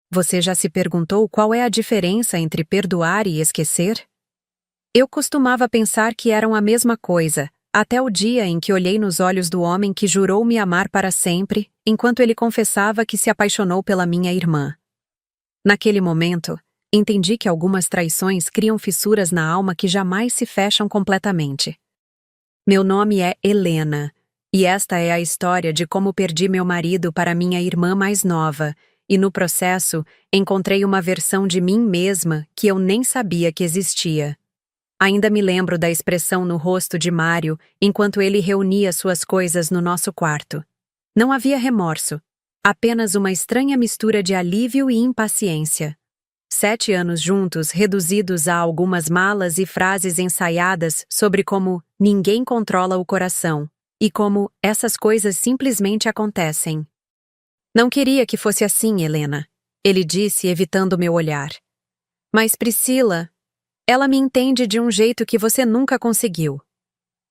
Você já se perguntou qual é a diferença entre perdoar e esquecer? Eu costumava pensar que eram a mesma coisa, até o dia em que olhei nos olhos do homem que jurou me amar para sempre, enquanto ele confessava que se apaixonou pela minha irmã. Naquele momento, entendi que algumas traições criam fissuras na alma que jamais se fecham completamente. Meu nome é Helena, e esta é a história de como perdi meu marido para minha irmã mais nova, e no processo encontrei uma versão de mim mesma que eu nem sabia que existia. Ainda me lembro da expressão no rosto de Mário enquanto ele reunia suas coisas no nosso quarto. Não havia remorso, apenas uma estranha mistura de alívio e impaciência. 7 anos juntos, reduzidos a algumas malas e frases ensaiadas sobre como ninguém controla o coração e como essas coisas simplesmente acontecem. Não queria que fosse assim, Helena, ele disse, evitando meu olhar. Mas Priscila, ela me entende de um jeito que você nunca conseguiu.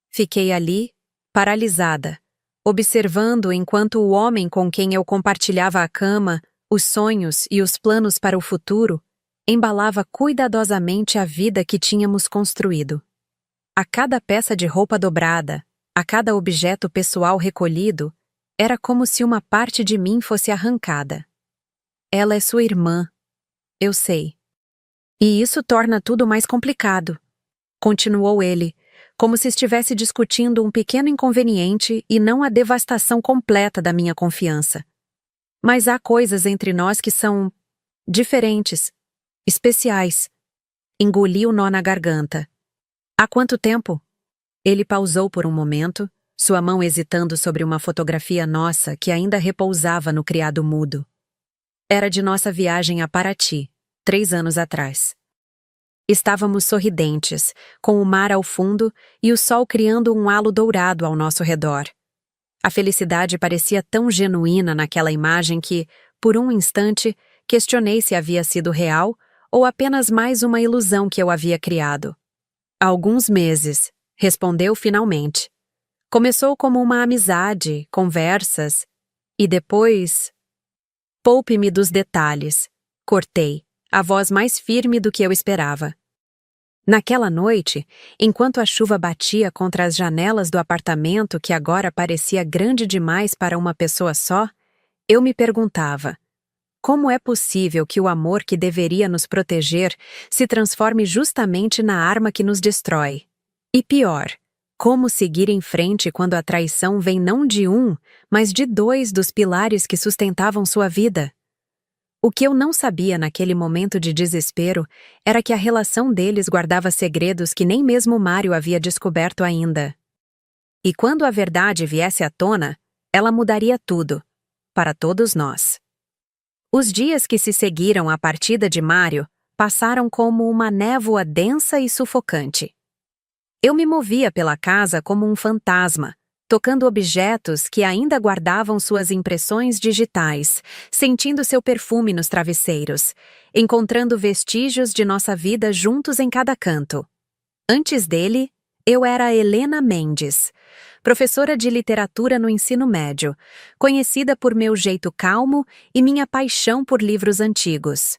Fiquei ali, paralisada, observando enquanto o homem com quem eu compartilhava a cama, os sonhos e os planos para o futuro, embalava cuidadosamente a vida que tínhamos construído. A cada peça de roupa dobrada, a cada objeto pessoal recolhido, era como se uma parte de mim fosse arrancada. Ela é sua irmã, eu sei. E isso torna tudo mais complicado, continuou ele, como se estivesse discutindo um pequeno inconveniente e não a devastação completa da minha confiança. Mas há coisas entre nós que são diferentes, especiais. Engoli o nó na garganta. Há quanto tempo? Ele pausou por um momento, sua mão hesitando sobre uma fotografia nossa que ainda repousava no criado mudo. Era de nossa viagem a Paraty, 3 anos atrás. Estávamos sorridentes, com o mar ao fundo e o sol criando um halo dourado ao nosso redor. A felicidade parecia tão genuína naquela imagem que, por um instante, questionei se havia sido real ou apenas mais uma ilusão que eu havia criado. Há alguns meses, respondeu finalmente. Começou como uma amizade, conversas, e depois... Poupe-me dos detalhes. Cortei, a voz mais firme do que eu esperava. Naquela noite, enquanto a chuva batia contra as janelas do apartamento que agora parecia grande demais para uma pessoa só, eu me perguntava: como é possível que o amor que deveria nos proteger se transforme justamente na arma que nos destrói? E pior, como seguir em frente quando a traição vem não de um, mas de 2 dos pilares que sustentavam sua vida? O que eu não sabia naquele momento de desespero era que a relação deles guardava segredos que nem mesmo Mário havia descoberto ainda. E quando a verdade viesse à tona, ela mudaria tudo, para todos nós. Os dias que se seguiram à partida de Mário passaram como uma névoa densa e sufocante. Eu me movia pela casa como um fantasma, tocando objetos que ainda guardavam suas impressões digitais, sentindo seu perfume nos travesseiros, encontrando vestígios de nossa vida juntos em cada canto. Antes dele, eu era Helena Mendes, professora de literatura no ensino médio, conhecida por meu jeito calmo e minha paixão por livros antigos.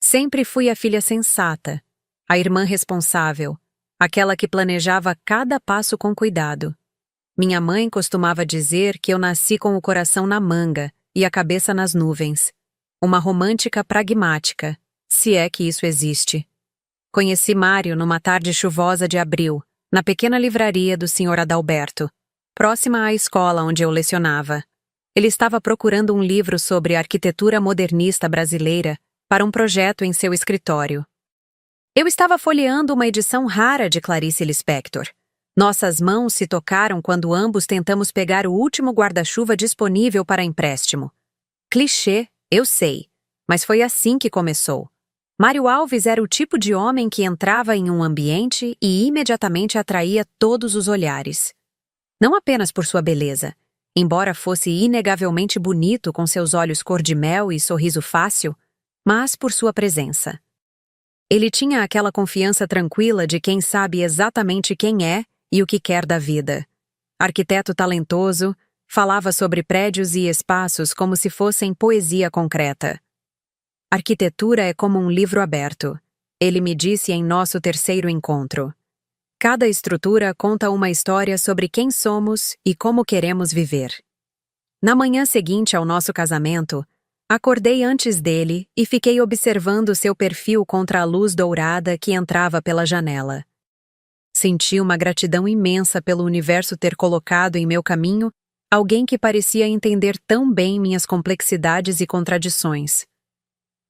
Sempre fui a filha sensata, a irmã responsável, aquela que planejava cada passo com cuidado. Minha mãe costumava dizer que eu nasci com o coração na manga e a cabeça nas nuvens. Uma romântica pragmática, se é que isso existe. Conheci Mário numa tarde chuvosa de abril, na pequena livraria do Sr. Adalberto, próxima à escola onde eu lecionava. Ele estava procurando um livro sobre arquitetura modernista brasileira para um projeto em seu escritório. Eu estava folheando uma edição rara de Clarice Lispector. Nossas mãos se tocaram quando ambos tentamos pegar o último guarda-chuva disponível para empréstimo. Clichê, eu sei, mas foi assim que começou. Mário Alves era o tipo de homem que entrava em um ambiente e imediatamente atraía todos os olhares. Não apenas por sua beleza, embora fosse inegavelmente bonito com seus olhos cor-de-mel e sorriso fácil, mas por sua presença. Ele tinha aquela confiança tranquila de quem sabe exatamente quem é e o que quer da vida. Arquiteto talentoso, falava sobre prédios e espaços como se fossem poesia concreta. Arquitetura é como um livro aberto. Ele me disse em nosso terceiro encontro. Cada estrutura conta uma história sobre quem somos e como queremos viver. Na manhã seguinte ao nosso casamento, acordei antes dele e fiquei observando seu perfil contra a luz dourada que entrava pela janela. Senti uma gratidão imensa pelo universo ter colocado em meu caminho alguém que parecia entender tão bem minhas complexidades e contradições.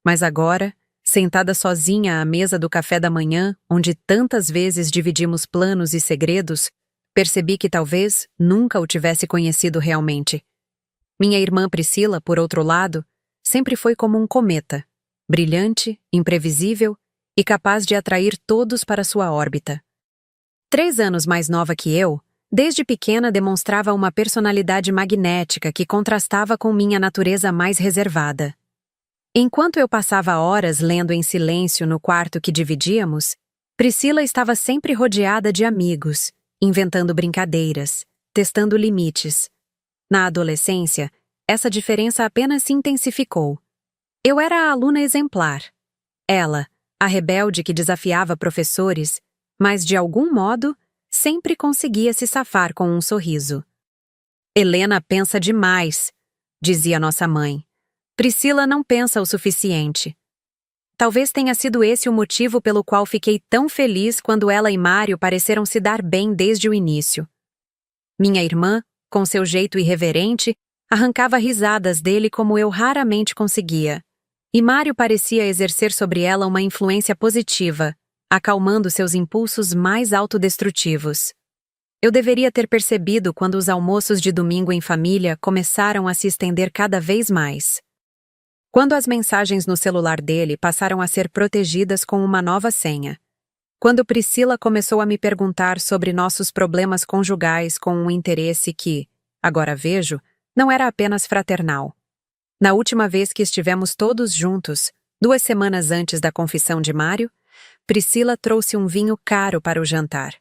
Mas agora, sentada sozinha à mesa do café da manhã, onde tantas vezes dividimos planos e segredos, percebi que talvez nunca o tivesse conhecido realmente. Minha irmã Priscila, por outro lado, sempre foi como um cometa, brilhante, imprevisível e capaz de atrair todos para sua órbita. 3 anos mais nova que eu, desde pequena demonstrava uma personalidade magnética que contrastava com minha natureza mais reservada. Enquanto eu passava horas lendo em silêncio no quarto que dividíamos, Priscila estava sempre rodeada de amigos, inventando brincadeiras, testando limites. Na adolescência, essa diferença apenas se intensificou. Eu era a aluna exemplar. Ela, a rebelde que desafiava professores, mas, de algum modo, sempre conseguia se safar com um sorriso. Helena pensa demais, dizia nossa mãe. Priscila não pensa o suficiente. Talvez tenha sido esse o motivo pelo qual fiquei tão feliz quando ela e Mário pareceram se dar bem desde o início. Minha irmã, com seu jeito irreverente, arrancava risadas dele como eu raramente conseguia. E Mário parecia exercer sobre ela uma influência positiva, acalmando seus impulsos mais autodestrutivos. Eu deveria ter percebido quando os almoços de domingo em família começaram a se estender cada vez mais. Quando as mensagens no celular dele passaram a ser protegidas com uma nova senha. Quando Priscila começou a me perguntar sobre nossos problemas conjugais com um interesse que, agora vejo, não era apenas fraternal. Na última vez que estivemos todos juntos, 2 semanas antes da confissão de Mário, Priscila trouxe um vinho caro para o jantar.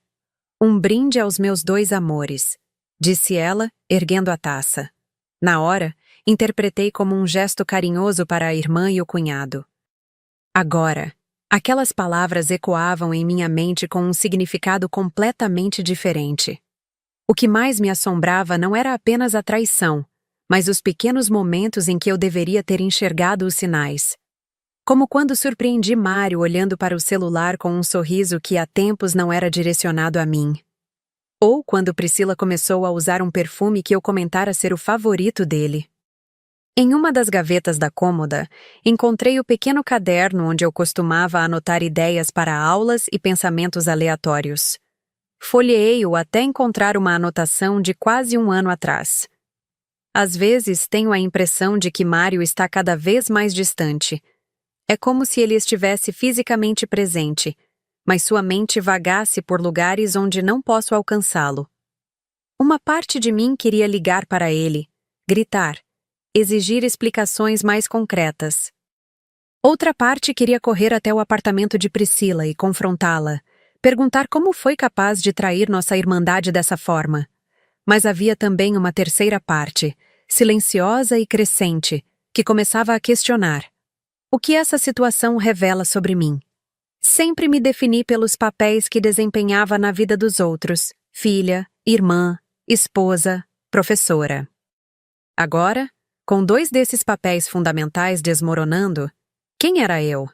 Um brinde aos meus 2 amores, disse ela, erguendo a taça. Na hora, interpretei como um gesto carinhoso para a irmã e o cunhado. Agora, aquelas palavras ecoavam em minha mente com um significado completamente diferente. O que mais me assombrava não era apenas a traição, mas os pequenos momentos em que eu deveria ter enxergado os sinais. Como quando surpreendi Mário olhando para o celular com um sorriso que há tempos não era direcionado a mim. Ou quando Priscila começou a usar um perfume que eu comentara ser o favorito dele. Em uma das gavetas da cômoda, encontrei o pequeno caderno onde eu costumava anotar ideias para aulas e pensamentos aleatórios. Folheei-o até encontrar uma anotação de quase 1 ano atrás. Às vezes tenho a impressão de que Mário está cada vez mais distante. É como se ele estivesse fisicamente presente, mas sua mente vagasse por lugares onde não posso alcançá-lo. Uma parte de mim queria ligar para ele, gritar, exigir explicações mais concretas. Outra parte queria correr até o apartamento de Priscila e confrontá-la, perguntar como foi capaz de trair nossa irmandade dessa forma. Mas havia também uma terceira parte, silenciosa e crescente, que começava a questionar. O que essa situação revela sobre mim? Sempre me defini pelos papéis que desempenhava na vida dos outros, filha, irmã, esposa, professora. Agora, com 2 desses papéis fundamentais desmoronando, quem era eu?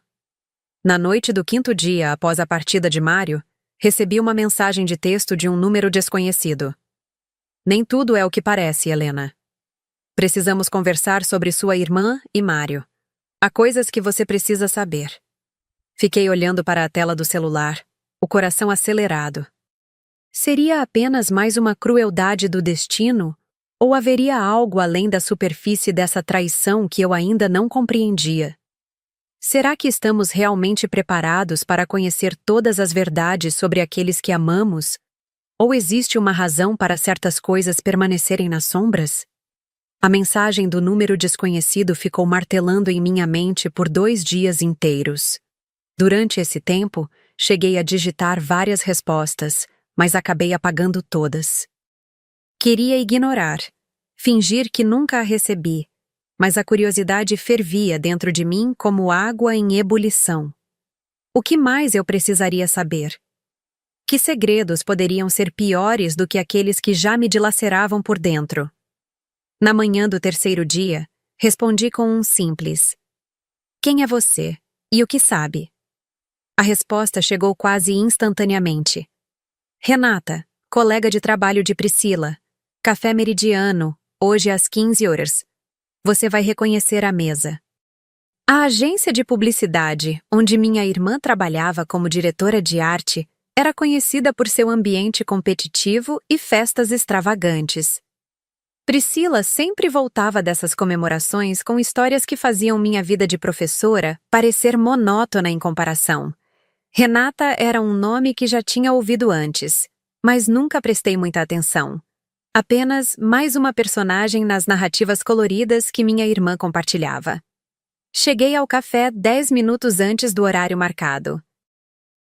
Na noite do 5º dia após a partida de Mário, recebi uma mensagem de texto de um número desconhecido. Nem tudo é o que parece, Helena. Precisamos conversar sobre sua irmã e Mário. Há coisas que você precisa saber. Fiquei olhando para a tela do celular, o coração acelerado. Seria apenas mais uma crueldade do destino? Ou haveria algo além da superfície dessa traição que eu ainda não compreendia? Será que estamos realmente preparados para conhecer todas as verdades sobre aqueles que amamos? Ou existe uma razão para certas coisas permanecerem nas sombras? A mensagem do número desconhecido ficou martelando em minha mente por 2 dias inteiros. Durante esse tempo, cheguei a digitar várias respostas, mas acabei apagando todas. Queria ignorar, fingir que nunca a recebi, mas a curiosidade fervia dentro de mim como água em ebulição. O que mais eu precisaria saber? Que segredos poderiam ser piores do que aqueles que já me dilaceravam por dentro? Na manhã do terceiro dia, respondi com um simples: "Quem é você? E o que sabe?" A resposta chegou quase instantaneamente. "Renata, colega de trabalho de Priscila. Café Meridiano, hoje às 15 horas. Você vai reconhecer a mesa." A agência de publicidade, onde minha irmã trabalhava como diretora de arte, era conhecida por seu ambiente competitivo e festas extravagantes. Priscila sempre voltava dessas comemorações com histórias que faziam minha vida de professora parecer monótona em comparação. Renata era um nome que já tinha ouvido antes, mas nunca prestei muita atenção. Apenas mais uma personagem nas narrativas coloridas que minha irmã compartilhava. Cheguei ao café 10 minutos antes do horário marcado.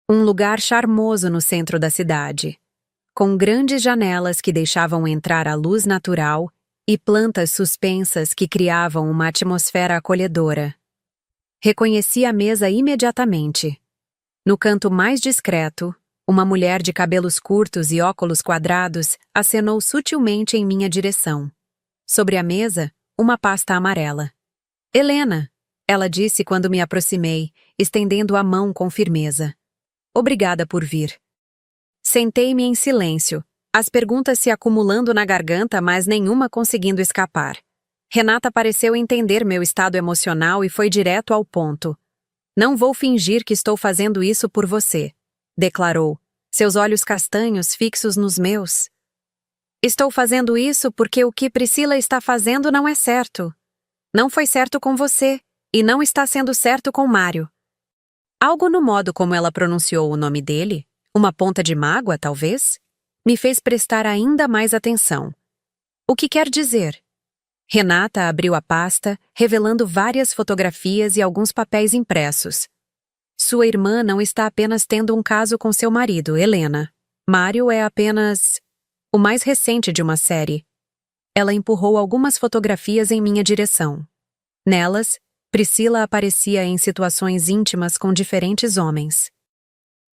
Um lugar charmoso no centro da cidade, com grandes janelas que deixavam entrar a luz natural e plantas suspensas que criavam uma atmosfera acolhedora. Reconheci a mesa imediatamente. No canto mais discreto, uma mulher de cabelos curtos e óculos quadrados acenou sutilmente em minha direção. Sobre a mesa, uma pasta amarela. "Helena", ela disse quando me aproximei, estendendo a mão com firmeza. "Obrigada por vir." Sentei-me em silêncio, as perguntas se acumulando na garganta, mas nenhuma conseguindo escapar. Renata pareceu entender meu estado emocional e foi direto ao ponto. "Não vou fingir que estou fazendo isso por você", declarou, seus olhos castanhos fixos nos meus. "Estou fazendo isso porque o que Priscila está fazendo não é certo. Não foi certo com você. E não está sendo certo com Mário." Algo no modo como ela pronunciou o nome dele, uma ponta de mágoa, talvez, me fez prestar ainda mais atenção. "O que quer dizer?" Renata abriu a pasta, revelando várias fotografias e alguns papéis impressos. "Sua irmã não está apenas tendo um caso com seu marido, Helena. Mário é apenas o mais recente de uma série." Ela empurrou algumas fotografias em minha direção. Nelas, Priscila aparecia em situações íntimas com diferentes homens.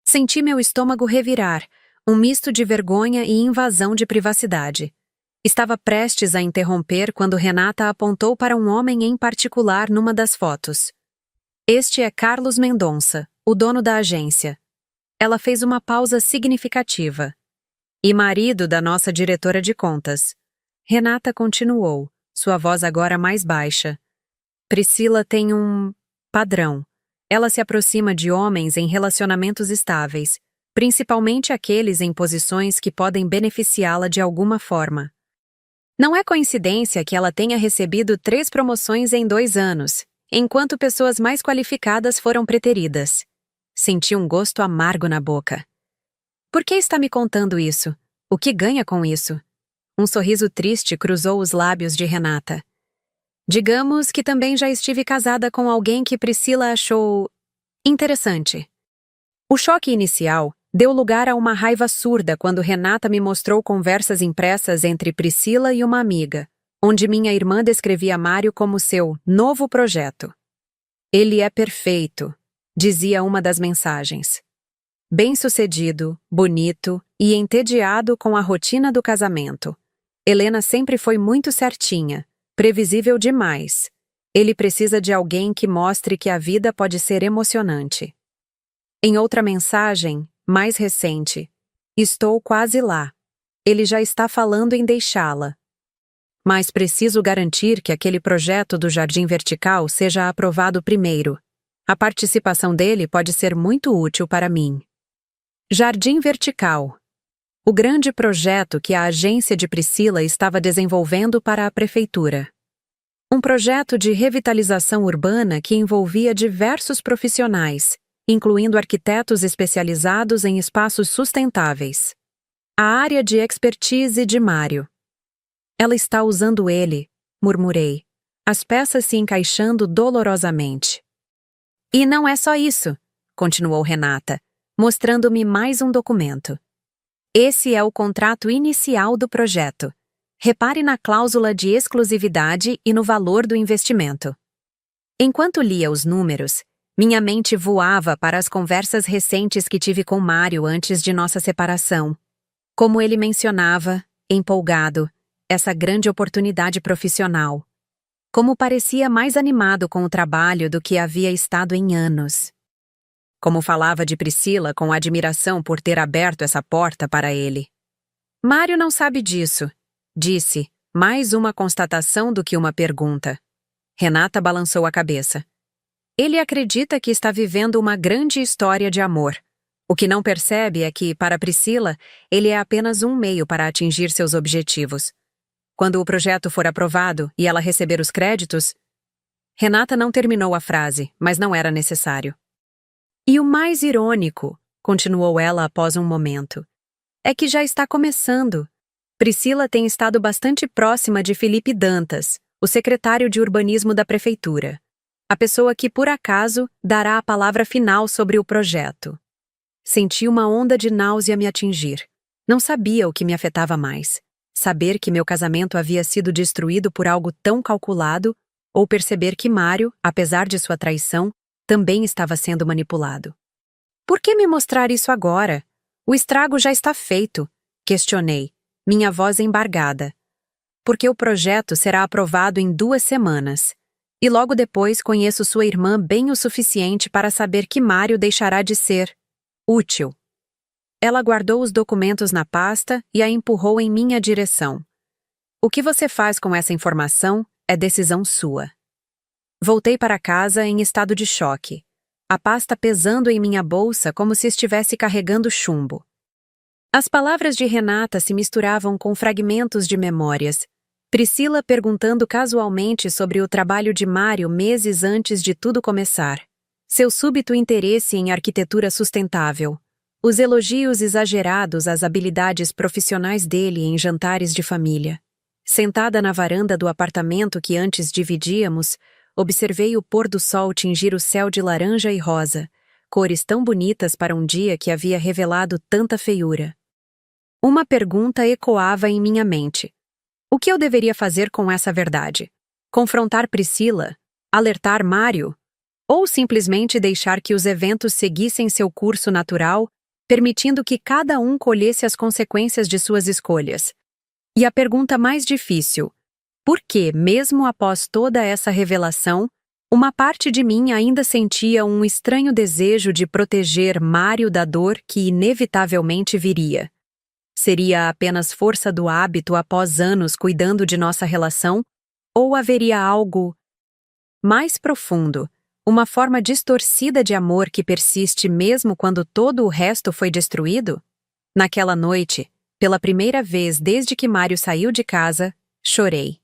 Senti meu estômago revirar, um misto de vergonha e invasão de privacidade. Estava prestes a interromper quando Renata apontou para um homem em particular numa das fotos. "Este é Carlos Mendonça, o dono da agência." Ela fez uma pausa significativa. "E marido da nossa diretora de contas." Renata continuou, sua voz agora mais baixa. "Priscila tem um padrão. Ela se aproxima de homens em relacionamentos estáveis, principalmente aqueles em posições que podem beneficiá-la de alguma forma. Não é coincidência que ela tenha recebido 3 promoções em 2 anos, enquanto pessoas mais qualificadas foram preteridas." Senti um gosto amargo na boca. "Por que está me contando isso? O que ganha com isso?" Um sorriso triste cruzou os lábios de Renata. "Digamos que também já estive casada com alguém que Priscila achou interessante." O choque inicial deu lugar a uma raiva surda quando Renata me mostrou conversas impressas entre Priscila e uma amiga, onde minha irmã descrevia Mário como seu novo projeto. "Ele é perfeito", dizia uma das mensagens. "Bem-sucedido, bonito e entediado com a rotina do casamento. Helena sempre foi muito certinha. Previsível demais. Ele precisa de alguém que mostre que a vida pode ser emocionante." Em outra mensagem, mais recente, "Estou quase lá. Ele já está falando em deixá-la. Mas preciso garantir que aquele projeto do Jardim Vertical seja aprovado primeiro. A participação dele pode ser muito útil para mim." Jardim Vertical. O grande projeto que a agência de Priscila estava desenvolvendo para a prefeitura. Um projeto de revitalização urbana que envolvia diversos profissionais, incluindo arquitetos especializados em espaços sustentáveis. A área de expertise de Mário. "Ela está usando ele", murmurei, as peças se encaixando dolorosamente. "E não é só isso", continuou Renata, mostrando-me mais um documento. "Esse é o contrato inicial do projeto. Repare na cláusula de exclusividade e no valor do investimento. Enquanto lia os números, minha mente voava para as conversas recentes que tive com Mário antes de nossa separação. Como ele mencionava, empolgado, essa grande oportunidade profissional. Como parecia mais animado com o trabalho do que havia estado em anos. Como falava de Priscila com admiração por ter aberto essa porta para ele. Mário não sabe disso, disse, mais uma constatação do que uma pergunta. Renata balançou a cabeça. Ele acredita que está vivendo uma grande história de amor. O que não percebe é que, para Priscila, ele é apenas um meio para atingir seus objetivos. Quando o projeto for aprovado e ela receber os créditos... Renata não terminou a frase, mas não era necessário. E o mais irônico, continuou ela após um momento, é que já está começando. Priscila tem estado bastante próxima de Felipe Dantas, o secretário de urbanismo da prefeitura. A pessoa que, por acaso, dará a palavra final sobre o projeto. Senti uma onda de náusea me atingir. Não sabia o que me afetava mais. Saber que meu casamento havia sido destruído por algo tão calculado, ou perceber que Mário, apesar de sua traição, também estava sendo manipulado. Por que me mostrar isso agora? O estrago já está feito, questionei, minha voz embargada. Porque o projeto será aprovado em 2 semanas. E logo depois conheço sua irmã bem o suficiente para saber que Mário deixará de ser útil. Ela guardou os documentos na pasta e a empurrou em minha direção. O que você faz com essa informação é decisão sua. Voltei para casa em estado de choque, a pasta pesando em minha bolsa como se estivesse carregando chumbo. As palavras de Renata se misturavam com fragmentos de memórias. Priscila perguntando casualmente sobre o trabalho de Mário meses antes de tudo começar. Seu súbito interesse em arquitetura sustentável. Os elogios exagerados às habilidades profissionais dele em jantares de família. Sentada na varanda do apartamento que antes dividíamos, observei o pôr do sol tingir o céu de laranja e rosa, cores tão bonitas para um dia que havia revelado tanta feiura. Uma pergunta ecoava em minha mente. O que eu deveria fazer com essa verdade? Confrontar Priscila? Alertar Mário? Ou simplesmente deixar que os eventos seguissem seu curso natural, permitindo que cada um colhesse as consequências de suas escolhas? E a pergunta mais difícil: por que, mesmo após toda essa revelação, uma parte de mim ainda sentia um estranho desejo de proteger Mário da dor que inevitavelmente viria? Seria apenas força do hábito após anos cuidando de nossa relação? Ou haveria algo mais profundo, uma forma distorcida de amor que persiste mesmo quando todo o resto foi destruído? Naquela noite, pela primeira vez desde que Mário saiu de casa, chorei.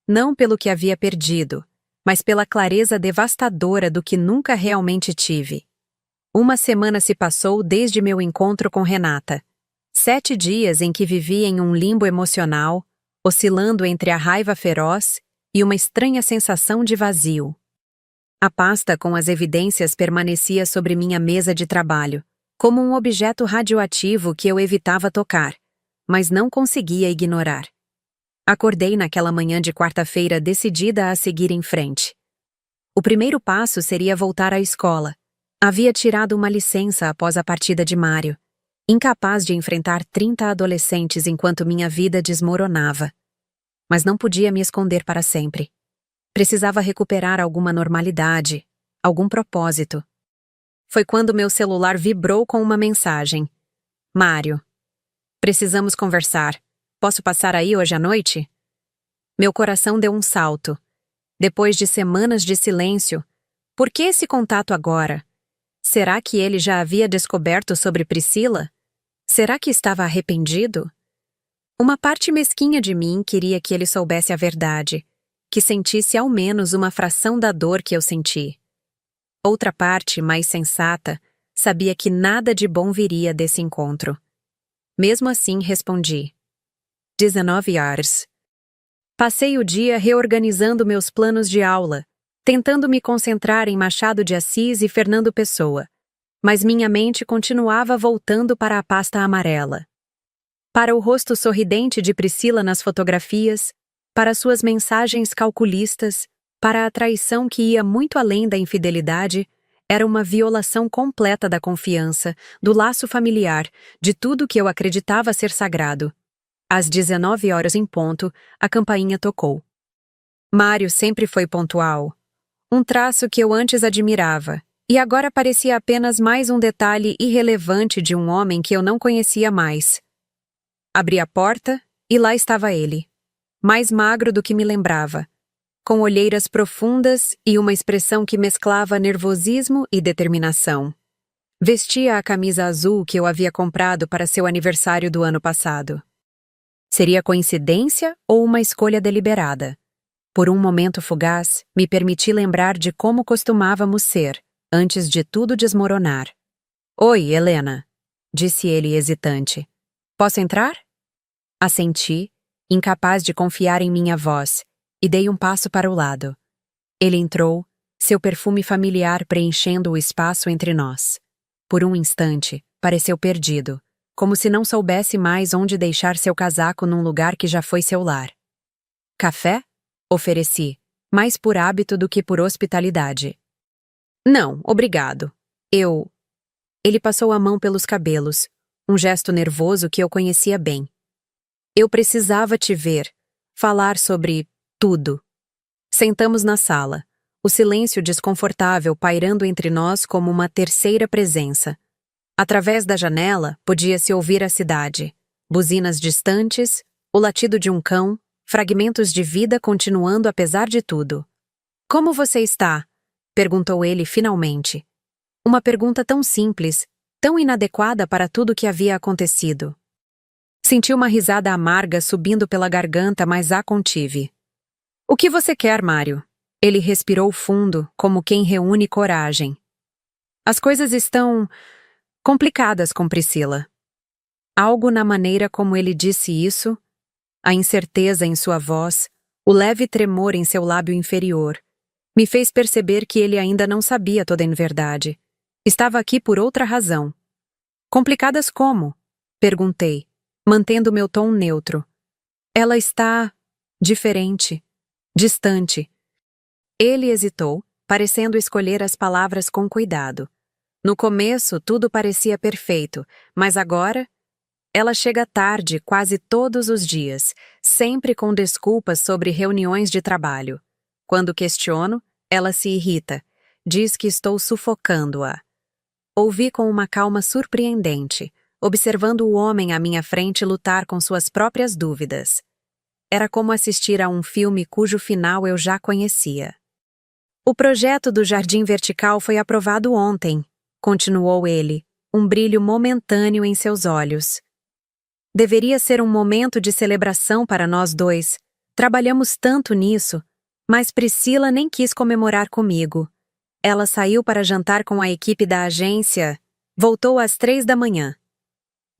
Não pelo que havia perdido, mas pela clareza devastadora do que nunca realmente tive. 1 semana se passou desde meu encontro com Renata. 7 dias em que vivi em um limbo emocional, oscilando entre a raiva feroz e uma estranha sensação de vazio. A pasta com as evidências permanecia sobre minha mesa de trabalho, como um objeto radioativo que eu evitava tocar, mas não conseguia ignorar. Acordei naquela manhã de quarta-feira decidida a seguir em frente. O primeiro passo seria voltar à escola. Havia tirado uma licença após a partida de Mário, incapaz de enfrentar 30 adolescentes enquanto minha vida desmoronava. Mas não podia me esconder para sempre. Precisava recuperar alguma normalidade, algum propósito. Foi quando meu celular vibrou com uma mensagem. Mário. Precisamos conversar. Posso passar aí hoje à noite? Meu coração deu um salto. Depois de semanas de silêncio, por que esse contato agora? Será que ele já havia descoberto sobre Priscila? Será que estava arrependido? Uma parte mesquinha de mim queria que ele soubesse a verdade, que sentisse ao menos uma fração da dor que eu senti. Outra parte, mais sensata, sabia que nada de bom viria desse encontro. Mesmo assim, respondi. 19 horas. Passei o dia reorganizando meus planos de aula, tentando me concentrar em Machado de Assis e Fernando Pessoa, mas minha mente continuava voltando para a pasta amarela. Para o rosto sorridente de Priscila nas fotografias, para suas mensagens calculistas, para a traição que ia muito além da infidelidade, era uma violação completa da confiança, do laço familiar, de tudo que eu acreditava ser sagrado. Às 19 horas em ponto, a campainha tocou. Mário sempre foi pontual. Um traço que eu antes admirava, e agora parecia apenas mais um detalhe irrelevante de um homem que eu não conhecia mais. Abri a porta, e lá estava ele, mais magro do que me lembrava, com olheiras profundas e uma expressão que mesclava nervosismo e determinação. Vestia a camisa azul que eu havia comprado para seu aniversário do ano passado. Seria coincidência ou uma escolha deliberada? Por um momento fugaz, me permiti lembrar de como costumávamos ser, antes de tudo desmoronar. "Oi, Helena", disse ele hesitante. "Posso entrar?" Assenti, incapaz de confiar em minha voz, e dei um passo para o lado. Ele entrou, seu perfume familiar preenchendo o espaço entre nós. Por um instante, pareceu perdido, como se não soubesse mais onde deixar seu casaco num lugar que já foi seu lar. "Café?" ofereci, mais por hábito do que por hospitalidade. "Não, obrigado. Ele passou a mão pelos cabelos, um gesto nervoso que eu conhecia bem. "Eu precisava te ver, falar sobre tudo." Sentamos na sala, o silêncio desconfortável pairando entre nós como uma terceira presença. Através da janela, podia-se ouvir a cidade, buzinas distantes, o latido de um cão, fragmentos de vida continuando apesar de tudo. "Como você está?" perguntou ele finalmente. Uma pergunta tão simples, tão inadequada para tudo o que havia acontecido. Senti uma risada amarga subindo pela garganta, mas a contive. "O que você quer, Mário?" Ele respirou fundo, como quem reúne coragem. "As coisas estão complicadas com Priscila." Algo na maneira como ele disse isso, a incerteza em sua voz, o leve tremor em seu lábio inferior, me fez perceber que ele ainda não sabia toda a verdade. Estava aqui por outra razão. "Complicadas como?" perguntei, mantendo meu tom neutro. "Ela está diferente, distante." Ele hesitou, parecendo escolher as palavras com cuidado. No começo, tudo parecia perfeito, mas agora, ela chega tarde quase todos os dias, sempre com desculpas sobre reuniões de trabalho. Quando questiono, ela se irrita, diz que estou sufocando-a. Ouvi com uma calma surpreendente, observando o homem à minha frente lutar com suas próprias dúvidas. Era como assistir a um filme cujo final eu já conhecia. "O projeto do jardim vertical foi aprovado ontem", continuou ele, um brilho momentâneo em seus olhos. "Deveria ser um momento de celebração para nós dois. Trabalhamos tanto nisso, mas Priscila nem quis comemorar comigo. Ela saiu para jantar com a equipe da agência. Voltou às 3 da manhã.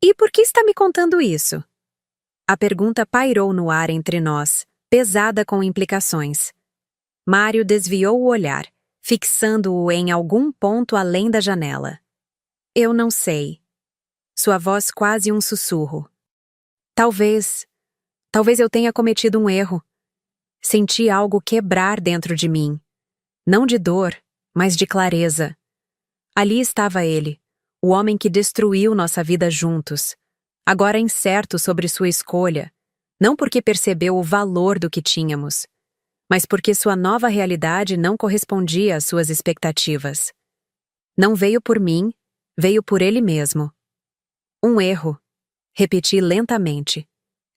E por que está me contando isso?" A pergunta pairou no ar entre nós, pesada com implicações. Mário desviou o olhar, fixando-o em algum ponto além da janela. "Eu não sei." Sua voz quase um sussurro. Talvez eu tenha cometido um erro." Senti algo quebrar dentro de mim. Não de dor, mas de clareza. Ali estava ele, o homem que destruiu nossa vida juntos, agora incerto sobre sua escolha, não porque percebeu o valor do que tínhamos, mas porque sua nova realidade não correspondia às suas expectativas. Não veio por mim, veio por ele mesmo. "Um erro", repeti lentamente,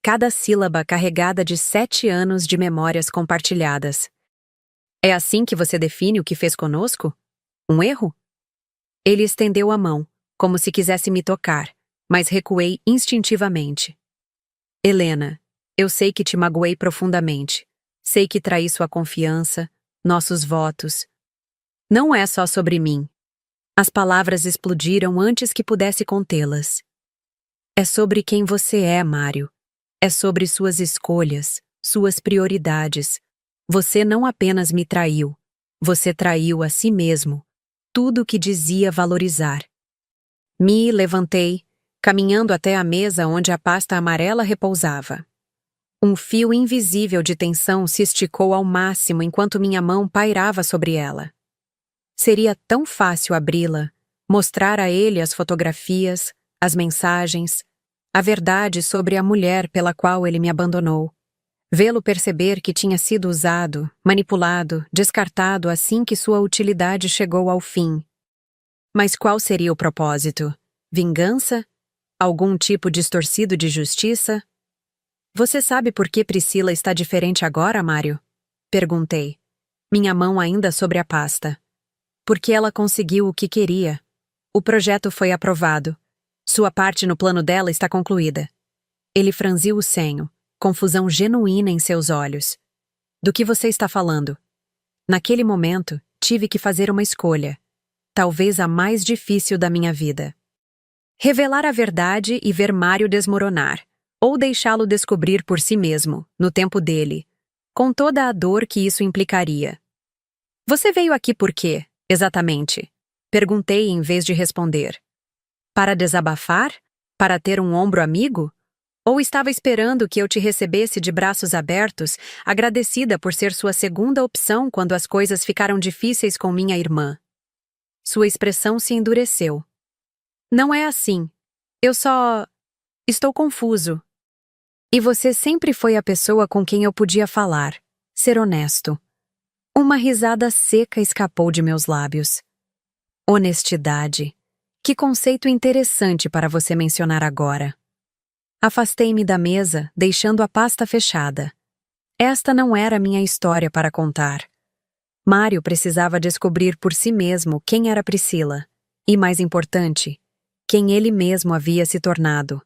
cada sílaba carregada de 7 anos de memórias compartilhadas. "É assim que você define o que fez conosco? Um erro?" Ele estendeu a mão, como se quisesse me tocar, mas recuei instintivamente. "Helena, eu sei que te magoei profundamente. Sei que traí sua confiança, nossos votos. Não é só sobre mim." As palavras explodiram antes que pudesse contê-las. "É sobre quem você é, Mário. É sobre suas escolhas, suas prioridades. Você não apenas me traiu, você traiu a si mesmo, tudo o que dizia valorizar." Me levantei, caminhando até a mesa onde a pasta amarela repousava. Um fio invisível de tensão se esticou ao máximo enquanto minha mão pairava sobre ela. Seria tão fácil abri-la, mostrar a ele as fotografias, as mensagens, a verdade sobre a mulher pela qual ele me abandonou. Vê-lo perceber que tinha sido usado, manipulado, descartado assim que sua utilidade chegou ao fim. Mas qual seria o propósito? Vingança? Algum tipo distorcido de justiça? Você sabe por que Priscila está diferente agora, Mário? Perguntei, minha mão ainda sobre a pasta. Porque ela conseguiu o que queria. O projeto foi aprovado. Sua parte no plano dela está concluída. Ele franziu o senho, confusão genuína em seus olhos. Do que você está falando? Naquele momento, tive que fazer uma escolha. Talvez a mais difícil da minha vida. Revelar a verdade e ver Mário desmoronar, ou deixá-lo descobrir por si mesmo, no tempo dele, com toda a dor que isso implicaria. Você veio aqui por quê, exatamente? Perguntei em vez de responder. Para desabafar? Para ter um ombro amigo? Ou estava esperando que eu te recebesse de braços abertos, agradecida por ser sua segunda opção quando as coisas ficaram difíceis com minha irmã? Sua expressão se endureceu. Não é assim. Eu só... estou confuso. E você sempre foi a pessoa com quem eu podia falar, ser honesto. Uma risada seca escapou de meus lábios. Honestidade. Que conceito interessante para você mencionar agora. Afastei-me da mesa, deixando a pasta fechada. Esta não era minha história para contar. Mário precisava descobrir por si mesmo quem era Priscila, e, mais importante, quem ele mesmo havia se tornado.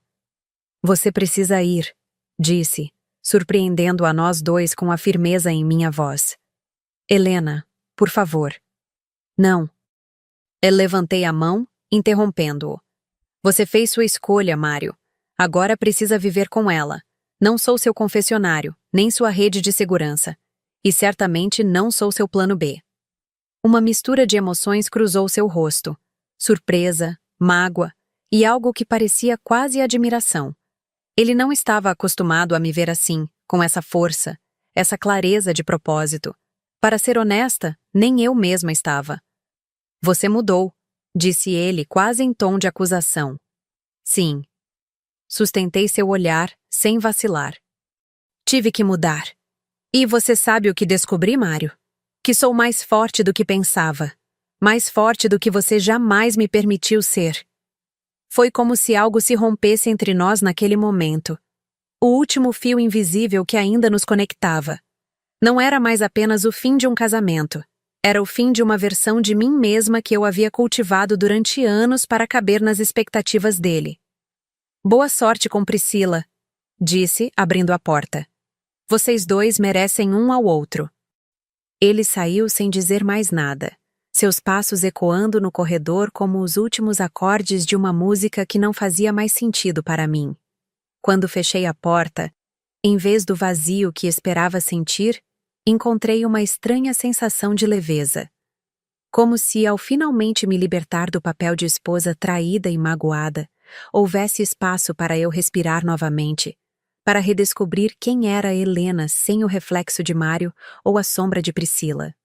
Você precisa ir, disse, surpreendendo a nós dois com a firmeza em minha voz. Helena, por favor. Não. Eu levantei a mão, interrompendo-o. Você fez sua escolha, Mário. Agora precisa viver com ela. Não sou seu confessionário, nem sua rede de segurança. E certamente não sou seu plano B. Uma mistura de emoções cruzou seu rosto. Surpresa, mágoa e algo que parecia quase admiração. Ele não estava acostumado a me ver assim, com essa força, essa clareza de propósito. Para ser honesta, nem eu mesma estava. Você mudou, disse ele quase em tom de acusação. Sim. Sustentei seu olhar, sem vacilar. Tive que mudar. E você sabe o que descobri, Mário? Que sou mais forte do que pensava. Mais forte do que você jamais me permitiu ser. Foi como se algo se rompesse entre nós naquele momento. O último fio invisível que ainda nos conectava. Não era mais apenas o fim de um casamento. Era o fim de uma versão de mim mesma que eu havia cultivado durante anos para caber nas expectativas dele. Boa sorte com Priscila, disse, abrindo a porta. Vocês dois merecem um ao outro. Ele saiu sem dizer mais nada, seus passos ecoando no corredor como os últimos acordes de uma música que não fazia mais sentido para mim. Quando fechei a porta, em vez do vazio que esperava sentir, encontrei uma estranha sensação de leveza. Como se, ao finalmente me libertar do papel de esposa traída e magoada, houvesse espaço para eu respirar novamente, para redescobrir quem era Helena sem o reflexo de Mário ou a sombra de Priscila.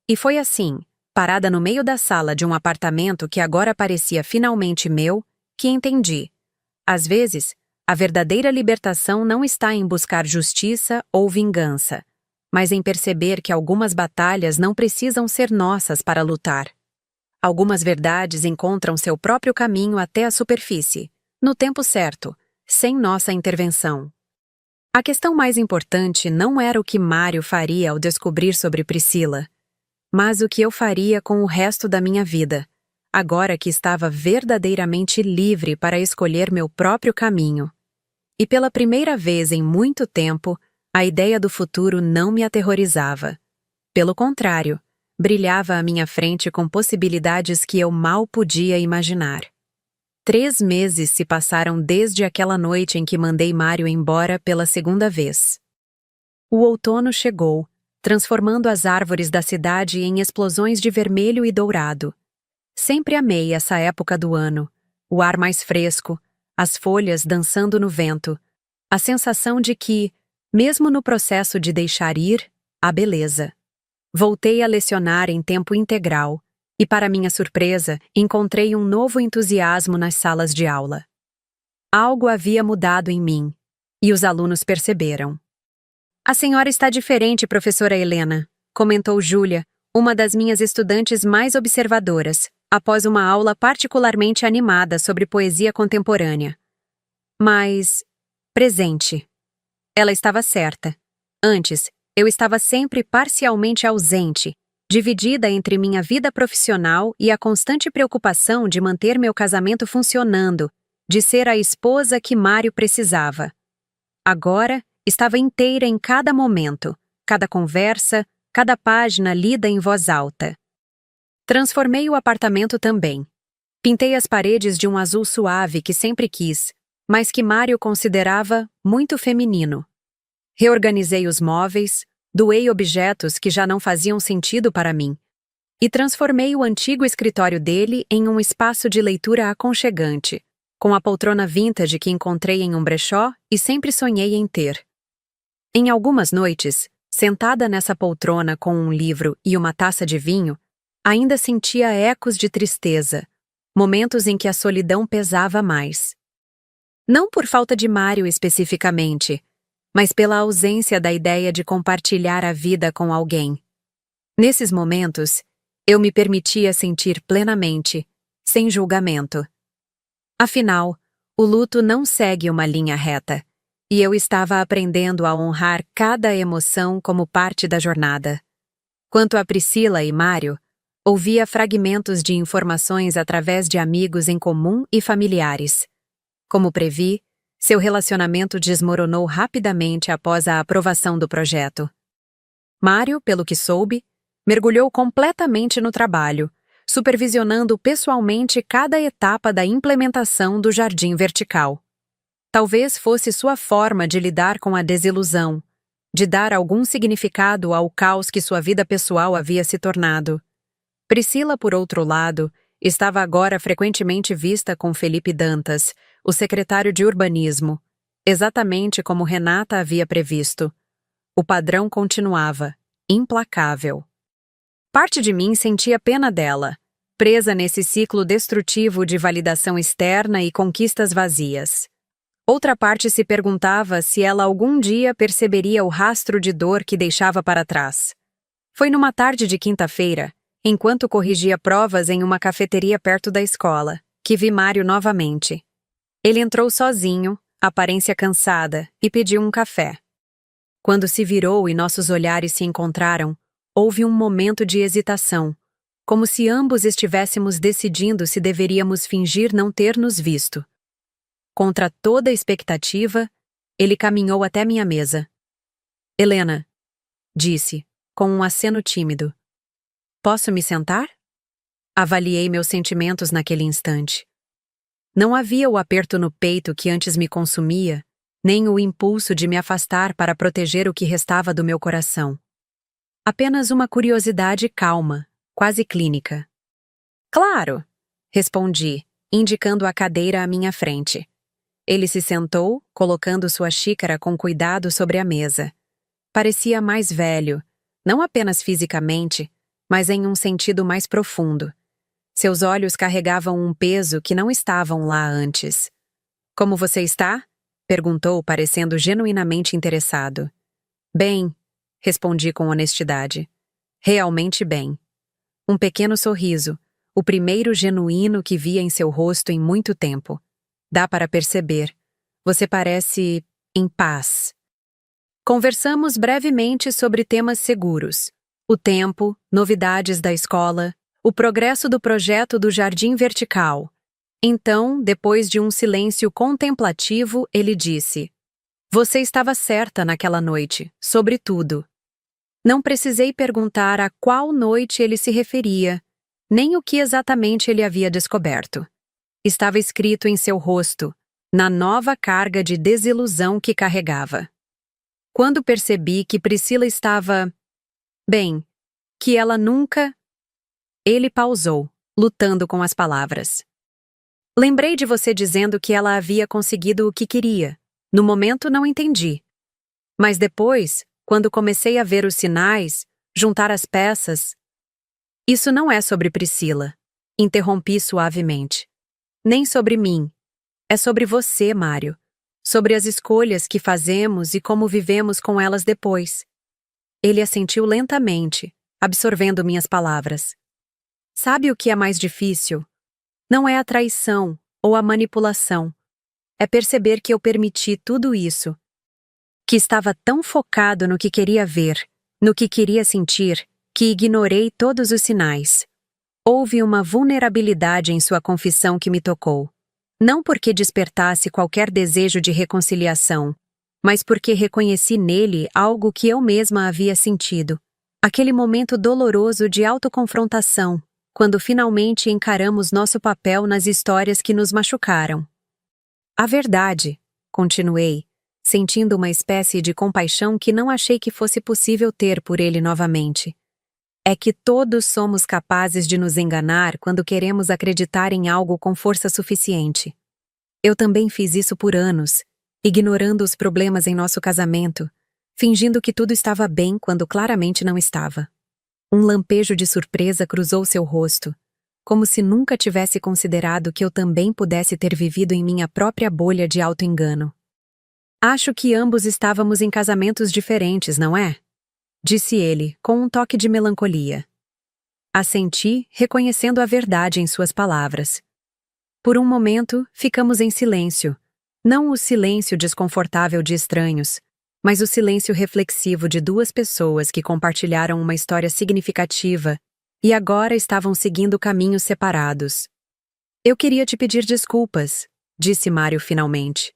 E foi assim, parada no meio da sala de um apartamento que agora parecia finalmente meu, que entendi. Às vezes, a verdadeira libertação não está em buscar justiça ou vingança, mas em perceber que algumas batalhas não precisam ser nossas para lutar. Algumas verdades encontram seu próprio caminho até a superfície, no tempo certo, sem nossa intervenção. A questão mais importante não era o que Mário faria ao descobrir sobre Priscila, mas o que eu faria com o resto da minha vida, agora que estava verdadeiramente livre para escolher meu próprio caminho. E pela primeira vez em muito tempo, a ideia do futuro não me aterrorizava. Pelo contrário, brilhava à minha frente com possibilidades que eu mal podia imaginar. 3 meses se passaram desde aquela noite em que mandei Mário embora pela segunda vez. O outono chegou, transformando as árvores da cidade em explosões de vermelho e dourado. Sempre amei essa época do ano, o ar mais fresco, as folhas dançando no vento, a sensação de que, mesmo no processo de deixar ir, há beleza. Voltei a lecionar em tempo integral e, para minha surpresa, encontrei um novo entusiasmo nas salas de aula. Algo havia mudado em mim, e os alunos perceberam. "A senhora está diferente, professora Helena", comentou Júlia, uma das minhas estudantes mais observadoras, após uma aula particularmente animada sobre poesia contemporânea. Mas, presente. Ela estava certa. Antes, eu estava sempre parcialmente ausente, dividida entre minha vida profissional e a constante preocupação de manter meu casamento funcionando, de ser a esposa que Mário precisava. Agora, estava inteira em cada momento, cada conversa, cada página lida em voz alta. Transformei o apartamento também. Pintei as paredes de um azul suave que sempre quis, mas que Mário considerava muito feminino. Reorganizei os móveis, doei objetos que já não faziam sentido para mim, e transformei o antigo escritório dele em um espaço de leitura aconchegante, com a poltrona vintage que encontrei em um brechó e sempre sonhei em ter. Em algumas noites, sentada nessa poltrona com um livro e uma taça de vinho, ainda sentia ecos de tristeza, momentos em que a solidão pesava mais. Não por falta de Mário especificamente, mas pela ausência da ideia de compartilhar a vida com alguém. Nesses momentos, eu me permitia sentir plenamente, sem julgamento. Afinal, o luto não segue uma linha reta, e eu estava aprendendo a honrar cada emoção como parte da jornada. Quanto a Priscila e Mário, ouvia fragmentos de informações através de amigos em comum e familiares. Como previ, seu relacionamento desmoronou rapidamente após a aprovação do projeto. Mário, pelo que soube, mergulhou completamente no trabalho, supervisionando pessoalmente cada etapa da implementação do jardim vertical. Talvez fosse sua forma de lidar com a desilusão, de dar algum significado ao caos que sua vida pessoal havia se tornado. Priscila, por outro lado, estava agora frequentemente vista com Felipe Dantas, o secretário de urbanismo, exatamente como Renata havia previsto. O padrão continuava, implacável. Parte de mim sentia pena dela, presa nesse ciclo destrutivo de validação externa e conquistas vazias. Outra parte se perguntava se ela algum dia perceberia o rastro de dor que deixava para trás. Foi numa tarde de quinta-feira, enquanto corrigia provas em uma cafeteria perto da escola, que vi Mário novamente. Ele entrou sozinho, aparência cansada, e pediu um café. Quando se virou e nossos olhares se encontraram, houve um momento de hesitação, como se ambos estivéssemos decidindo se deveríamos fingir não ter nos visto. Contra toda expectativa, ele caminhou até minha mesa. "Helena", disse, com um aceno tímido. "Posso me sentar?" Avaliei meus sentimentos naquele instante. Não havia o aperto no peito que antes me consumia, nem o impulso de me afastar para proteger o que restava do meu coração. Apenas uma curiosidade calma, quase clínica. "Claro", respondi, indicando a cadeira à minha frente. Ele se sentou, colocando sua xícara com cuidado sobre a mesa. Parecia mais velho, não apenas fisicamente, mas em um sentido mais profundo. Seus olhos carregavam um peso que não estavam lá antes. "Como você está?" perguntou, parecendo genuinamente interessado. "Bem", respondi com honestidade. "Realmente bem." Um pequeno sorriso, o primeiro genuíno que via em seu rosto em muito tempo. "Dá para perceber. Você parece em paz." Conversamos brevemente sobre temas seguros. O tempo, novidades da escola, o progresso do projeto do Jardim Vertical. Então, depois de um silêncio contemplativo, ele disse: "Você estava certa naquela noite, sobre tudo." Não precisei perguntar a qual noite ele se referia, nem o que exatamente ele havia descoberto. Estava escrito em seu rosto, na nova carga de desilusão que carregava. Quando percebi que Priscila estava... bem, que ela nunca... Ele pausou, lutando com as palavras. Lembrei de você dizendo que ela havia conseguido o que queria. No momento não entendi. Mas depois, quando comecei a ver os sinais, juntar as peças... Isso não é sobre Priscila. Interrompi suavemente. Nem sobre mim. É sobre você, Mário. Sobre as escolhas que fazemos e como vivemos com elas depois. Ele assentiu lentamente, absorvendo minhas palavras. Sabe o que é mais difícil? Não é a traição ou a manipulação. É perceber que eu permiti tudo isso. Que estava tão focado no que queria ver, no que queria sentir, que ignorei todos os sinais. Houve uma vulnerabilidade em sua confissão que me tocou. Não porque despertasse qualquer desejo de reconciliação, mas porque reconheci nele algo que eu mesma havia sentido. Aquele momento doloroso de autoconfrontação, quando finalmente encaramos nosso papel nas histórias que nos machucaram. A verdade, continuei, sentindo uma espécie de compaixão que não achei que fosse possível ter por ele novamente. É que todos somos capazes de nos enganar quando queremos acreditar em algo com força suficiente. Eu também fiz isso por anos, ignorando os problemas em nosso casamento, fingindo que tudo estava bem quando claramente não estava. Um lampejo de surpresa cruzou seu rosto, como se nunca tivesse considerado que eu também pudesse ter vivido em minha própria bolha de auto-engano. Acho que ambos estávamos em casamentos diferentes, não é? Disse ele, com um toque de melancolia. Assenti, reconhecendo a verdade em suas palavras. Por um momento, ficamos em silêncio. Não o silêncio desconfortável de estranhos, mas o silêncio reflexivo de duas pessoas que compartilharam uma história significativa e agora estavam seguindo caminhos separados. Eu queria te pedir desculpas, disse Mário finalmente.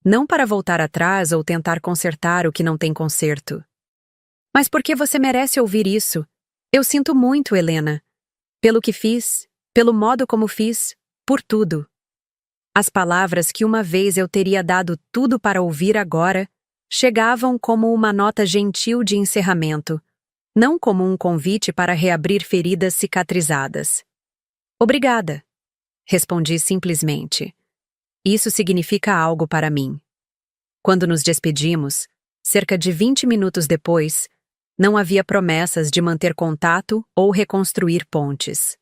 Não para voltar atrás ou tentar consertar o que não tem conserto. Mas por que você merece ouvir isso? Eu sinto muito, Helena. Pelo que fiz, pelo modo como fiz, por tudo. As palavras que uma vez eu teria dado tudo para ouvir agora chegavam como uma nota gentil de encerramento, não como um convite para reabrir feridas cicatrizadas. Obrigada, respondi simplesmente. Isso significa algo para mim. Quando nos despedimos, cerca de 20 minutos depois, não havia promessas de manter contato ou reconstruir pontes.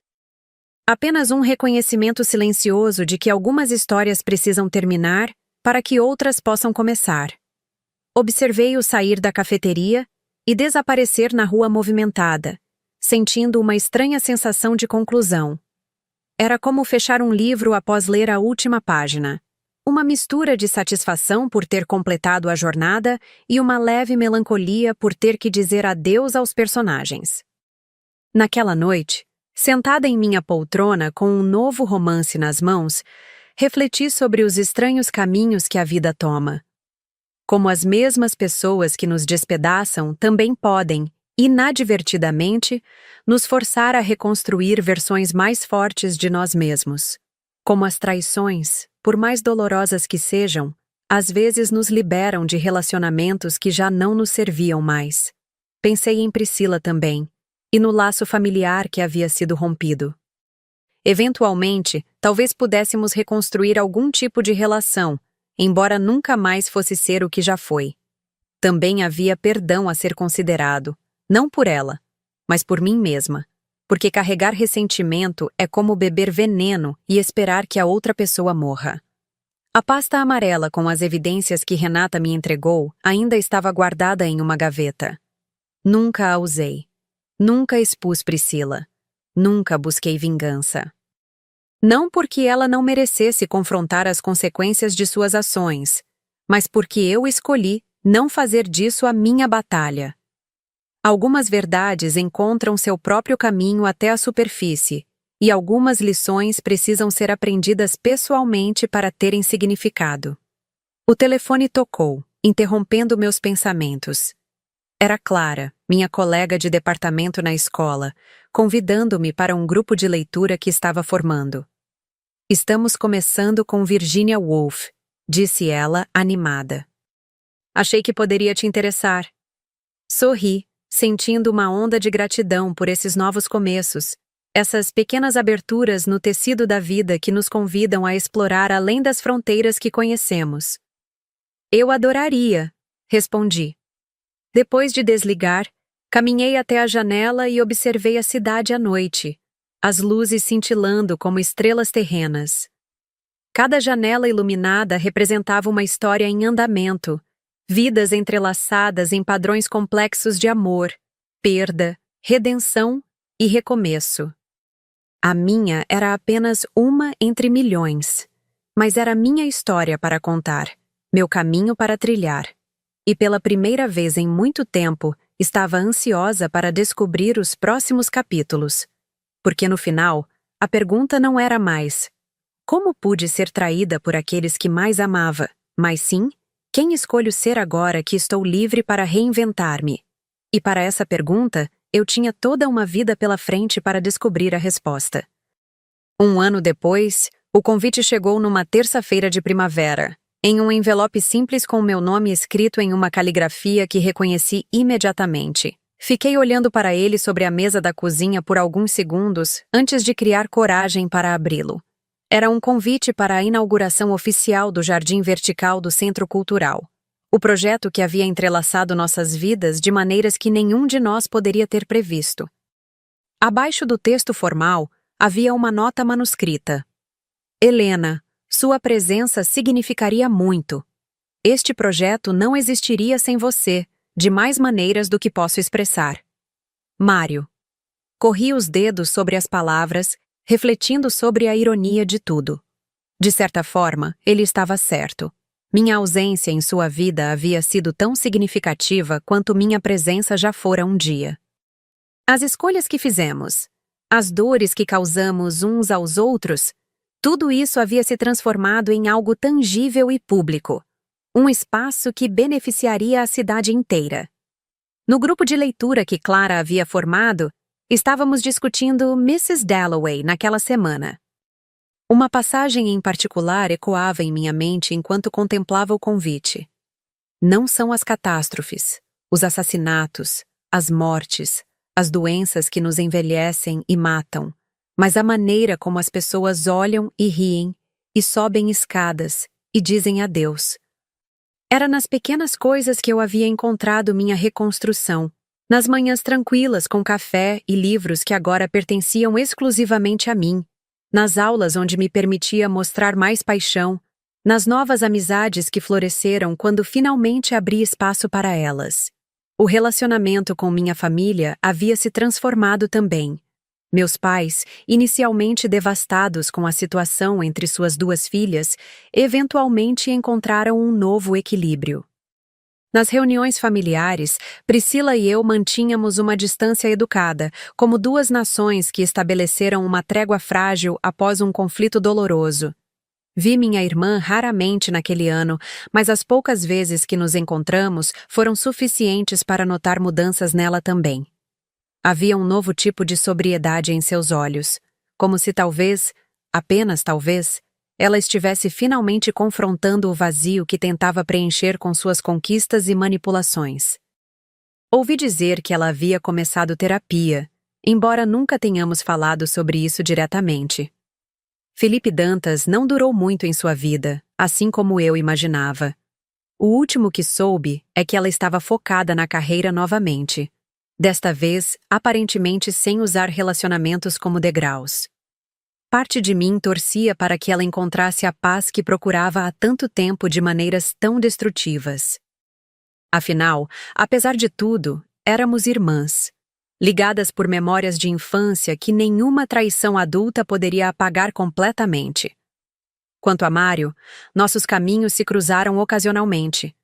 Apenas um reconhecimento silencioso de que algumas histórias precisam terminar para que outras possam começar. Observei-o sair da cafeteria e desaparecer na rua movimentada, sentindo uma estranha sensação de conclusão. Era como fechar um livro após ler a última página. Uma mistura de satisfação por ter completado a jornada e uma leve melancolia por ter que dizer adeus aos personagens. Naquela noite, sentada em minha poltrona com um novo romance nas mãos, refleti sobre os estranhos caminhos que a vida toma. Como as mesmas pessoas que nos despedaçam também podem, inadvertidamente, nos forçar a reconstruir versões mais fortes de nós mesmos. Como as traições, por mais dolorosas que sejam, às vezes nos liberam de relacionamentos que já não nos serviam mais. Pensei em Priscila também, e no laço familiar que havia sido rompido. Eventualmente, talvez pudéssemos reconstruir algum tipo de relação, embora nunca mais fosse ser o que já foi. Também havia perdão a ser considerado, não por ela, mas por mim mesma. Porque carregar ressentimento é como beber veneno e esperar que a outra pessoa morra. A pasta amarela com as evidências que Renata me entregou ainda estava guardada em uma gaveta. Nunca a usei. Nunca expus Priscila. Nunca busquei vingança. Não porque ela não merecesse confrontar as consequências de suas ações, mas porque eu escolhi não fazer disso a minha batalha. Algumas verdades encontram seu próprio caminho até a superfície, e algumas lições precisam ser aprendidas pessoalmente para terem significado. O telefone tocou, interrompendo meus pensamentos. Era Clara, minha colega de departamento na escola, convidando-me para um grupo de leitura que estava formando. Estamos começando com Virginia Woolf, disse ela, animada. Achei que poderia te interessar. Sorri, sentindo uma onda de gratidão por esses novos começos, Essas pequenas aberturas no tecido da vida que nos convidam a explorar além das fronteiras que conhecemos. Eu adoraria, respondi. Depois de desligar, caminhei até a janela e observei a cidade à noite, as luzes cintilando como estrelas terrenas. Cada janela iluminada representava uma história em andamento, vidas entrelaçadas em padrões complexos de amor, perda, redenção e recomeço. A minha era apenas uma entre milhões, mas era minha história para contar, meu caminho para trilhar. E pela primeira vez em muito tempo, estava ansiosa para descobrir os próximos capítulos. Porque no final, a pergunta não era mais: como pude ser traída por aqueles que mais amava, mas sim, quem escolho ser agora que estou livre para reinventar-me? E para essa pergunta, eu tinha toda uma vida pela frente para descobrir a resposta. Um ano depois, o convite chegou numa terça-feira de primavera, em um envelope simples com meu nome escrito em uma caligrafia que reconheci imediatamente. Fiquei olhando para ele sobre a mesa da cozinha por alguns segundos antes de criar coragem para abri-lo. Era um convite para a inauguração oficial do Jardim Vertical do Centro Cultural. O projeto que havia entrelaçado nossas vidas de maneiras que nenhum de nós poderia ter previsto. Abaixo do texto formal, havia uma nota manuscrita. Helena, sua presença significaria muito. Este projeto não existiria sem você, de mais maneiras do que posso expressar. Mário. Corri os dedos sobre as palavras, refletindo sobre a ironia de tudo. De certa forma, ele estava certo. Minha ausência em sua vida havia sido tão significativa quanto minha presença já fora um dia. As escolhas que fizemos, as dores que causamos uns aos outros, tudo isso havia se transformado em algo tangível e público. Um espaço que beneficiaria a cidade inteira. No grupo de leitura que Clara havia formado, estávamos discutindo Mrs. Dalloway naquela semana. Uma passagem em particular ecoava em minha mente enquanto contemplava o convite. Não são as catástrofes, os assassinatos, as mortes, as doenças que nos envelhecem e matam, mas a maneira como as pessoas olham e riem, e sobem escadas, e dizem adeus. Era nas pequenas coisas que eu havia encontrado minha reconstrução, nas manhãs tranquilas com café e livros que agora pertenciam exclusivamente a mim, nas aulas onde me permitia mostrar mais paixão, nas novas amizades que floresceram quando finalmente abri espaço para elas. O relacionamento com minha família havia se transformado também. Meus pais, inicialmente devastados com a situação entre suas duas filhas, eventualmente encontraram um novo equilíbrio. Nas reuniões familiares, Priscila e eu mantínhamos uma distância educada, como duas nações que estabeleceram uma trégua frágil após um conflito doloroso. Vi minha irmã raramente naquele ano, mas as poucas vezes que nos encontramos foram suficientes para notar mudanças nela também. Havia um novo tipo de sobriedade em seus olhos, como se talvez, apenas talvez, ela estivesse finalmente confrontando o vazio que tentava preencher com suas conquistas e manipulações. Ouvi dizer que ela havia começado terapia, embora nunca tenhamos falado sobre isso diretamente. Felipe Dantas não durou muito em sua vida, assim como eu imaginava. O último que soube é que ela estava focada na carreira novamente. Desta vez, aparentemente sem usar relacionamentos como degraus. Parte de mim torcia para que ela encontrasse a paz que procurava há tanto tempo de maneiras tão destrutivas. Afinal, apesar de tudo, éramos irmãs, ligadas por memórias de infância que nenhuma traição adulta poderia apagar completamente. Quanto a Mário, nossos caminhos se cruzaram ocasionalmente.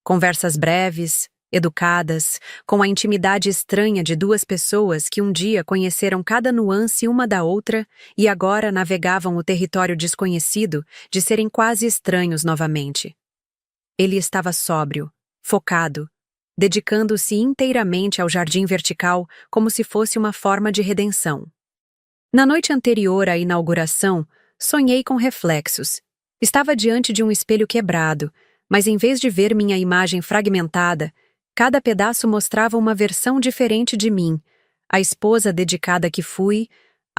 Conversas breves, educadas, com a intimidade estranha de duas pessoas que um dia conheceram cada nuance uma da outra e agora navegavam o território desconhecido de serem quase estranhos novamente. Ele estava sóbrio, focado, dedicando-se inteiramente ao Jardim Vertical como se fosse uma forma de redenção. Na noite anterior à inauguração, sonhei com reflexos. Estava diante de um espelho quebrado, mas em vez de ver minha imagem fragmentada, cada pedaço mostrava uma versão diferente de mim, a esposa dedicada que fui,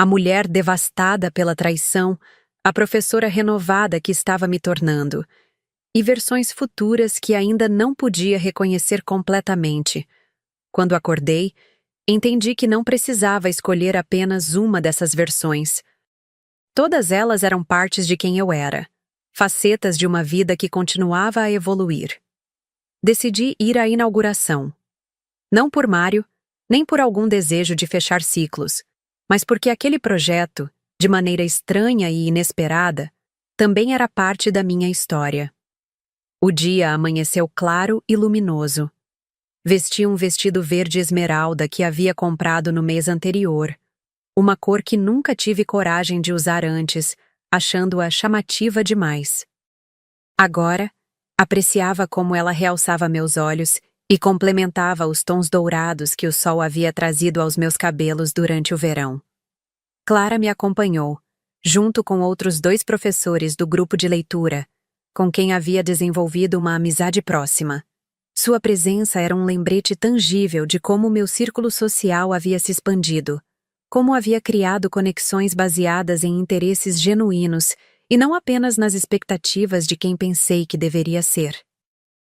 a mulher devastada pela traição, a professora renovada que estava me tornando, e versões futuras que ainda não podia reconhecer completamente. Quando acordei, entendi que não precisava escolher apenas uma dessas versões. Todas elas eram partes de quem eu era, facetas de uma vida que continuava a evoluir. Decidi ir à inauguração. Não por Mário, nem por algum desejo de fechar ciclos, mas porque aquele projeto, de maneira estranha e inesperada, também era parte da minha história. O dia amanheceu claro e luminoso. Vesti um vestido verde esmeralda que havia comprado no mês anterior, uma cor que nunca tive coragem de usar antes, achando-a chamativa demais. Agora, apreciava como ela realçava meus olhos e complementava os tons dourados que o sol havia trazido aos meus cabelos durante o verão. Clara me acompanhou, junto com outros 2 professores do grupo de leitura, com quem havia desenvolvido uma amizade próxima. Sua presença era um lembrete tangível de como meu círculo social havia se expandido, como havia criado conexões baseadas em interesses genuínos e não apenas nas expectativas de quem pensei que deveria ser.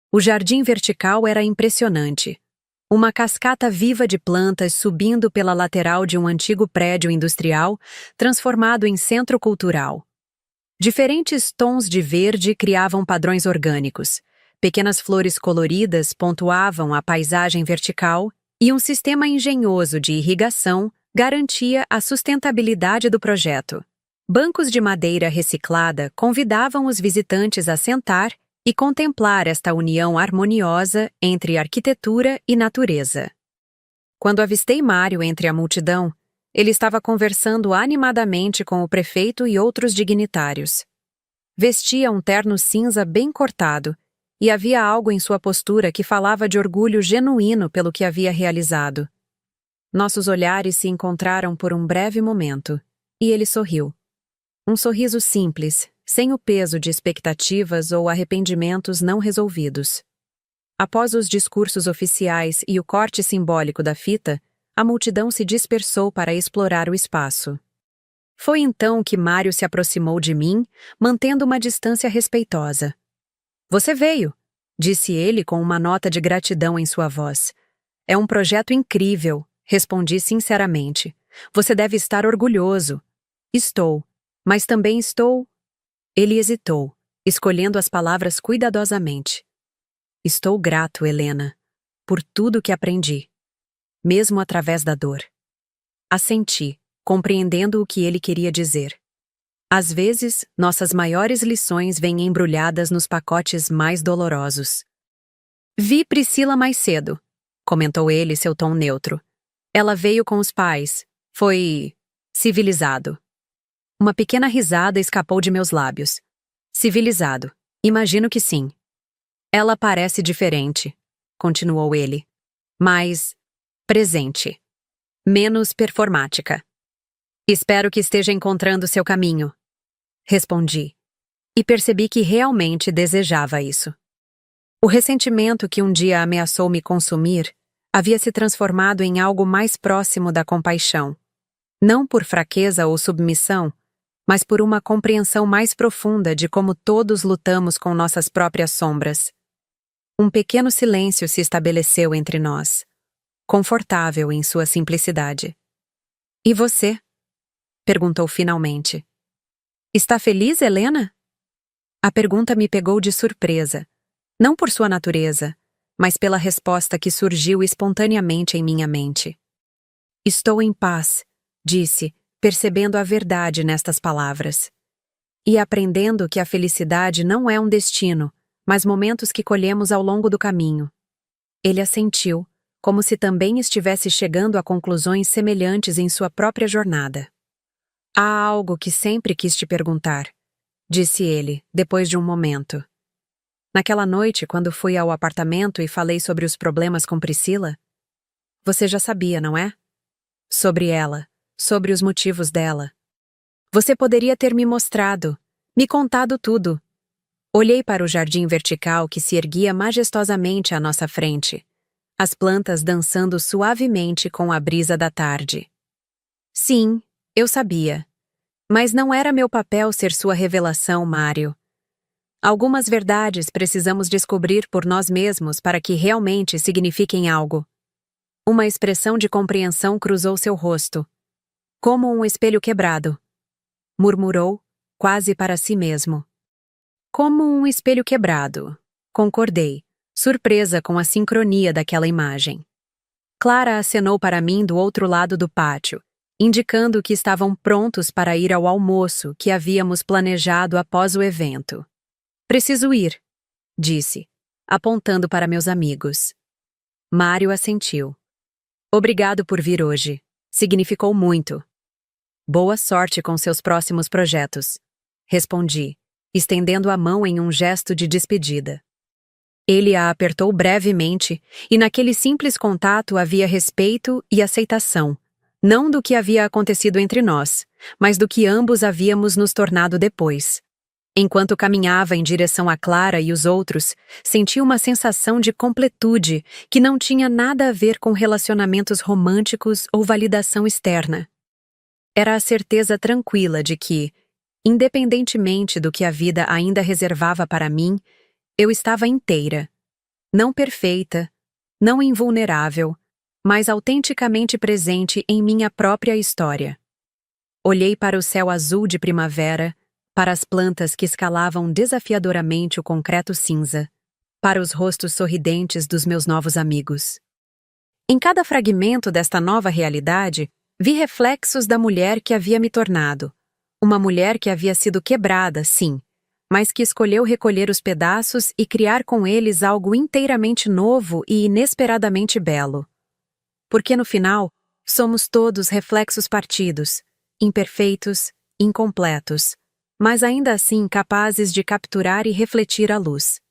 O jardim vertical era impressionante. Uma cascata viva de plantas subindo pela lateral de um antigo prédio industrial, transformado em centro cultural. Diferentes tons de verde criavam padrões orgânicos. Pequenas flores coloridas pontuavam a paisagem vertical e um sistema engenhoso de irrigação garantia a sustentabilidade do projeto. Bancos de madeira reciclada convidavam os visitantes a sentar e contemplar esta união harmoniosa entre arquitetura e natureza. Quando avistei Mário entre a multidão, ele estava conversando animadamente com o prefeito e outros dignitários. Vestia um terno cinza bem cortado, e havia algo em sua postura que falava de orgulho genuíno pelo que havia realizado. Nossos olhares se encontraram por um breve momento, e ele sorriu. Um sorriso simples, sem o peso de expectativas ou arrependimentos não resolvidos. Após os discursos oficiais e o corte simbólico da fita, a multidão se dispersou para explorar o espaço. Foi então que Mário se aproximou de mim, mantendo uma distância respeitosa. "Você veio", disse ele com uma nota de gratidão em sua voz. "É um projeto incrível", respondi sinceramente. "Você deve estar orgulhoso." "Estou, mas também estou..." Ele hesitou, escolhendo as palavras cuidadosamente. "Estou grato, Helena, por tudo que aprendi, mesmo através da dor." Assenti, compreendendo o que ele queria dizer. Às vezes, nossas maiores lições vêm embrulhadas nos pacotes mais dolorosos. "Vi Priscila mais cedo", comentou ele, seu tom neutro. "Ela veio com os pais. Foi... civilizado." Uma pequena risada escapou de meus lábios. "Civilizado. Imagino que sim." "Ela parece diferente", continuou ele. "Mais... presente. Menos performática." "Espero que esteja encontrando seu caminho", respondi, e percebi que realmente desejava isso. O ressentimento que um dia ameaçou me consumir havia se transformado em algo mais próximo da compaixão, não por fraqueza ou submissão, mas por uma compreensão mais profunda de como todos lutamos com nossas próprias sombras. Um pequeno silêncio se estabeleceu entre nós, confortável em sua simplicidade. "E você?", perguntou finalmente. "Está feliz, Helena?" A pergunta me pegou de surpresa, não por sua natureza, mas pela resposta que surgiu espontaneamente em minha mente. "Estou em paz", disse, percebendo a verdade nestas palavras. "E aprendendo que a felicidade não é um destino, mas momentos que colhemos ao longo do caminho." Ele assentiu, como se também estivesse chegando a conclusões semelhantes em sua própria jornada. "Há algo que sempre quis te perguntar", disse ele, depois de um momento. "Naquela noite, quando fui ao apartamento e falei sobre os problemas com Priscila, você já sabia, não é? Sobre ela, sobre os motivos dela. Você poderia ter me mostrado, me contado tudo." Olhei para o jardim vertical que se erguia majestosamente à nossa frente, as plantas dançando suavemente com a brisa da tarde. "Sim, Eu sabia. Mas não era meu papel ser sua revelação, Mário. Algumas verdades precisamos descobrir por nós mesmos para que realmente signifiquem algo. Uma expressão de compreensão cruzou seu rosto. Como um espelho quebrado. Murmurou, quase para si mesmo. Como um espelho quebrado. Concordei, surpresa com a sincronia daquela imagem. Clara acenou para mim do outro lado do pátio, indicando que estavam prontos para ir ao almoço que havíamos planejado após o evento. Preciso ir, disse, apontando para meus amigos. Mário assentiu. Obrigado por vir hoje. Significou muito. Boa sorte com seus próximos projetos, respondi, estendendo a mão em um gesto de despedida. Ele a apertou brevemente, e naquele simples contato havia respeito e aceitação, não do que havia acontecido entre nós, mas do que ambos havíamos nos tornado depois. Enquanto caminhava em direção a Clara e os outros, senti uma sensação de completude que não tinha nada a ver com relacionamentos românticos ou validação externa. Era a certeza tranquila de que, independentemente do que a vida ainda reservava para mim, eu estava inteira. Não perfeita, não invulnerável, mas autenticamente presente em minha própria história. Olhei para o céu azul de primavera, para as plantas que escalavam desafiadoramente o concreto cinza, para os rostos sorridentes dos meus novos amigos. Em cada fragmento desta nova realidade, vi reflexos da mulher que havia me tornado. Uma mulher que havia sido quebrada, sim, mas que escolheu recolher os pedaços e criar com eles algo inteiramente novo e inesperadamente belo. Porque no final, somos todos reflexos partidos, imperfeitos, incompletos, mas ainda assim capazes de capturar e refletir a luz.